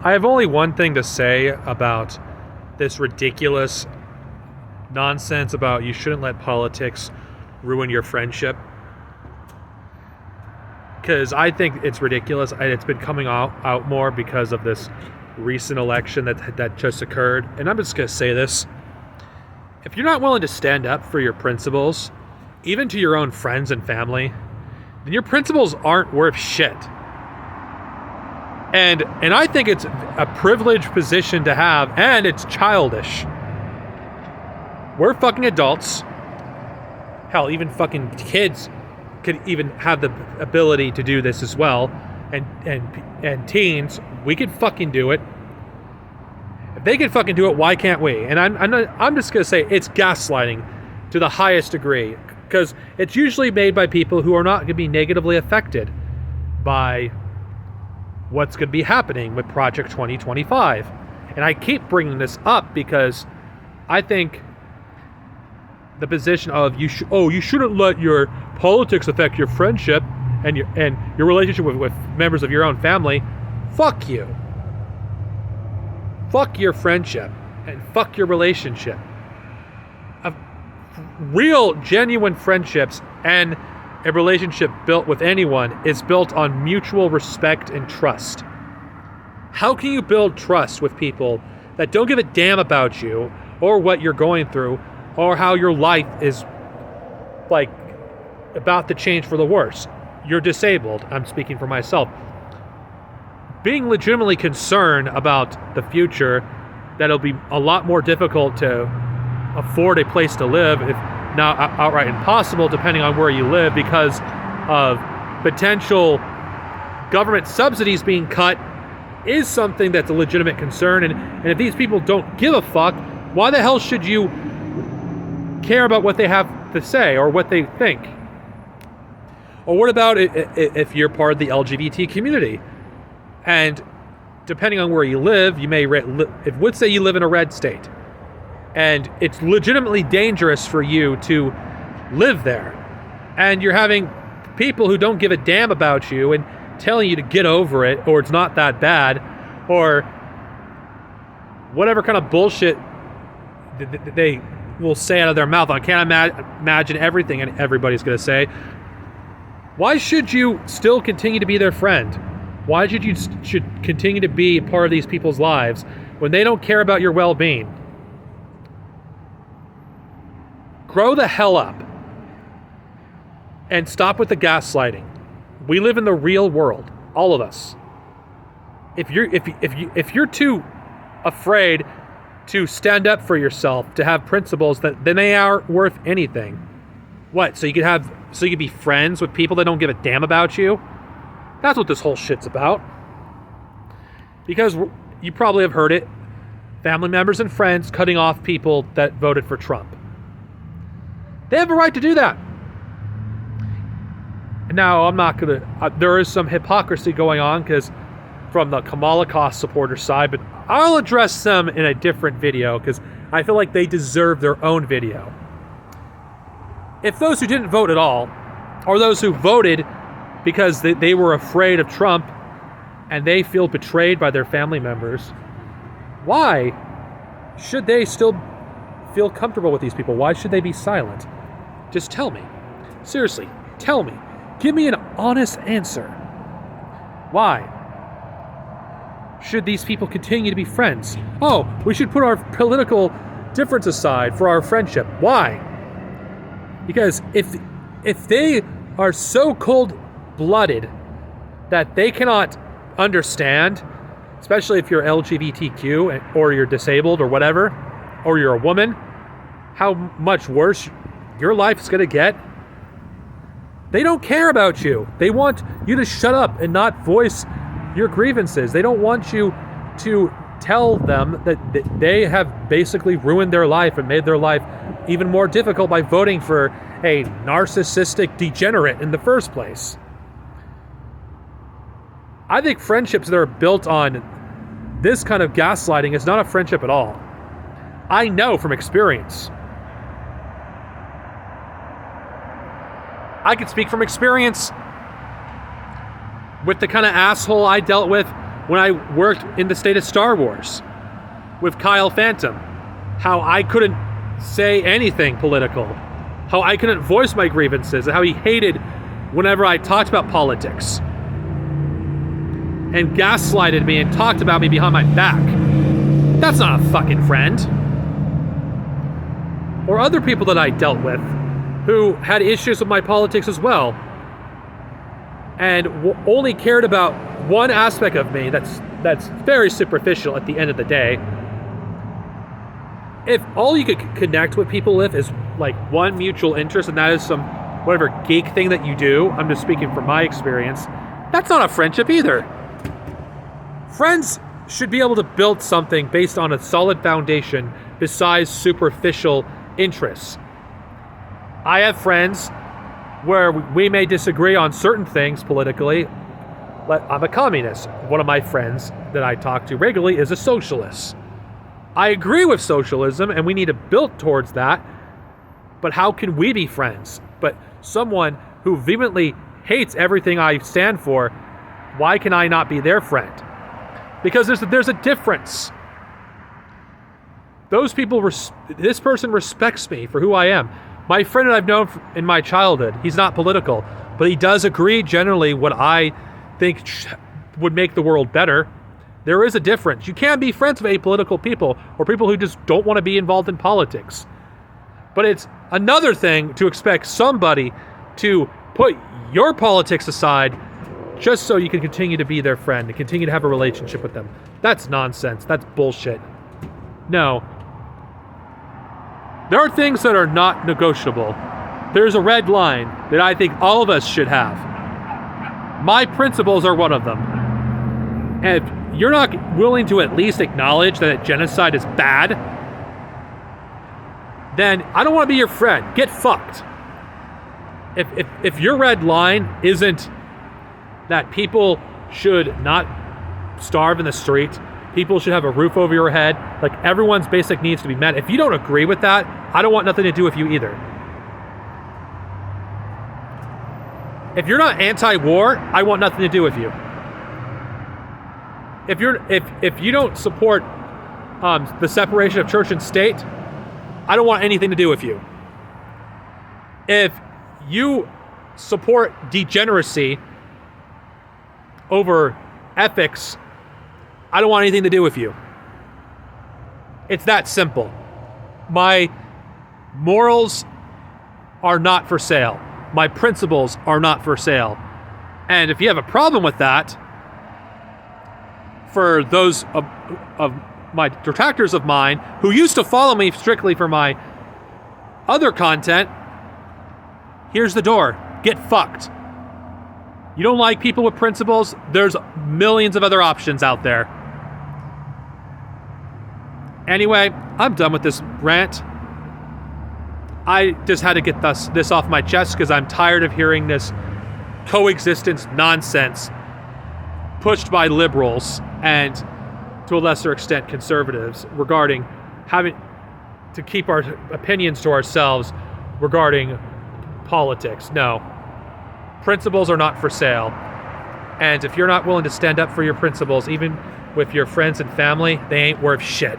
I have only one thing to say about this ridiculous nonsense about you shouldn't let politics ruin your friendship. Because I think it's ridiculous, and it's been coming out more because of this recent election that just occurred. And I'm just going to say this. If you're not willing to stand up for your principles, even to your own friends and family, then your principles aren't worth shit. And I think it's a privileged position to have, and it's childish. We're fucking adults. Hell, even fucking kids could even have the ability to do this as well. And teens, we could fucking do it. If they can fucking do it, why can't we? And I'm just gonna say it's gaslighting to the highest degree, because it's usually made by people who are not gonna be negatively affected by what's going to be happening with Project 2025. And I keep bringing this up because I think the position of you shouldn't let your politics affect your friendship and your relationship with members of your own family. Fuck you. Fuck your friendship and fuck your relationship. Real, genuine friendships and a relationship built with anyone is built on mutual respect and trust. How can you build trust with people that don't give a damn about you or what you're going through or how your life is like about to change for the worse? You're disabled. I'm speaking for myself. Being legitimately concerned about the future, that it'll be a lot more difficult to afford a place to live, if not outright impossible, depending on where you live, because of potential government subsidies being cut, is something that's a legitimate concern. And if these people don't give a fuck, why the hell should you care about what they have to say or what they think? Or what about if you're part of the LGBT community? And depending on where you live, you may, let's say you live in a red state, and it's legitimately dangerous for you to live there, and you're having people who don't give a damn about you and telling you to get over it, or it's not that bad, or whatever kind of bullshit they will say out of their mouth. I can't imagine everything and everybody's going to say. Why should you still continue to be their friend? Why should you continue to be a part of these people's lives when they don't care about your well-being? Grow the hell up and stop with the gaslighting. We live in the real world, all of us. If you're too afraid to stand up for yourself, to have principles, then they aren't worth anything. What? So you could be friends with people that don't give a damn about you? That's what this whole shit's about. Because you probably have heard it, family members and friends cutting off people that voted for Trump. They have a right to do that. Now, I'm not going to... there is some hypocrisy going on because from the Kamala Khan supporter side, but I'll address them in a different video because I feel like they deserve their own video. If those who didn't vote at all, or those who voted because they were afraid of Trump and they feel betrayed by their family members, why should they still feel comfortable with these people? Why should they be silent? Just tell me. Seriously, tell me. Give me an honest answer. Why should these people continue to be friends? Oh, we should put our political difference aside for our friendship. Why? Because if they are so cold-blooded that they cannot understand, especially if you're LGBTQ or you're disabled or whatever, or you're a woman, how much worse your life is going to get, they don't care about you. They want you to shut up and not voice your grievances. They don't want you to tell them that they have basically ruined their life and made their life even more difficult by voting for a narcissistic degenerate in the first place. I think friendships that are built on this kind of gaslighting is not a friendship at all. I know from experience. I can speak from experience with the kind of asshole I dealt with when I worked in the state of Star Wars with Kyle Phantom, how I couldn't say anything political, how I couldn't voice my grievances, and how he hated whenever I talked about politics and gaslighted me and talked about me behind my back. That's not a fucking friend. Or other people that I dealt with who had issues with my politics as well and only cared about one aspect of me that's very superficial at the end of the day. If all you could connect with people with is like one mutual interest, and that is some whatever geek thing that you do, I'm just speaking from my experience, that's not a friendship either. Friends should be able to build something based on a solid foundation besides superficial interests. I have friends where we may disagree on certain things politically. I'm a communist. One of my friends that I talk to regularly is a socialist. I agree with socialism and we need to build towards that, but how can we be friends? But someone who vehemently hates everything I stand for, why can I not be their friend? Because there's a difference. Those people, this person respects me for who I am. My friend that I've known in my childhood, he's not political, but he does agree generally what I think would make the world better. There is a difference. You can't be friends with apolitical people or people who just don't want to be involved in politics. But it's another thing to expect somebody to put your politics aside just so you can continue to be their friend and continue to have a relationship with them. That's nonsense. That's bullshit. No. There are things that are not negotiable. There's a red line that I think all of us should have. My principles are one of them. And if you're not willing to at least acknowledge that genocide is bad, then I don't want to be your friend. Get fucked. If your red line isn't that people should not starve in the street, people should have a roof over your head, like everyone's basic needs to be met. If you don't agree with that, I don't want nothing to do with you either. If you're not anti-war, I want nothing to do with you. If you don't support the separation of church and state, I don't want anything to do with you. If you support degeneracy over ethics, I don't want anything to do with you. It's that simple. My morals are not for sale. My principles are not for sale. And if you have a problem with that, for those of my detractors of mine who used to follow me strictly for my other content, here's the door. Get fucked. You don't like people with principles? There's millions of other options out there. Anyway, I'm done with this rant. I just had to get this off my chest because I'm tired of hearing this coexistence nonsense pushed by liberals and, to a lesser extent, conservatives regarding having to keep our opinions to ourselves regarding politics. No. Principles are not for sale. And if you're not willing to stand up for your principles, even with your friends and family, they ain't worth shit.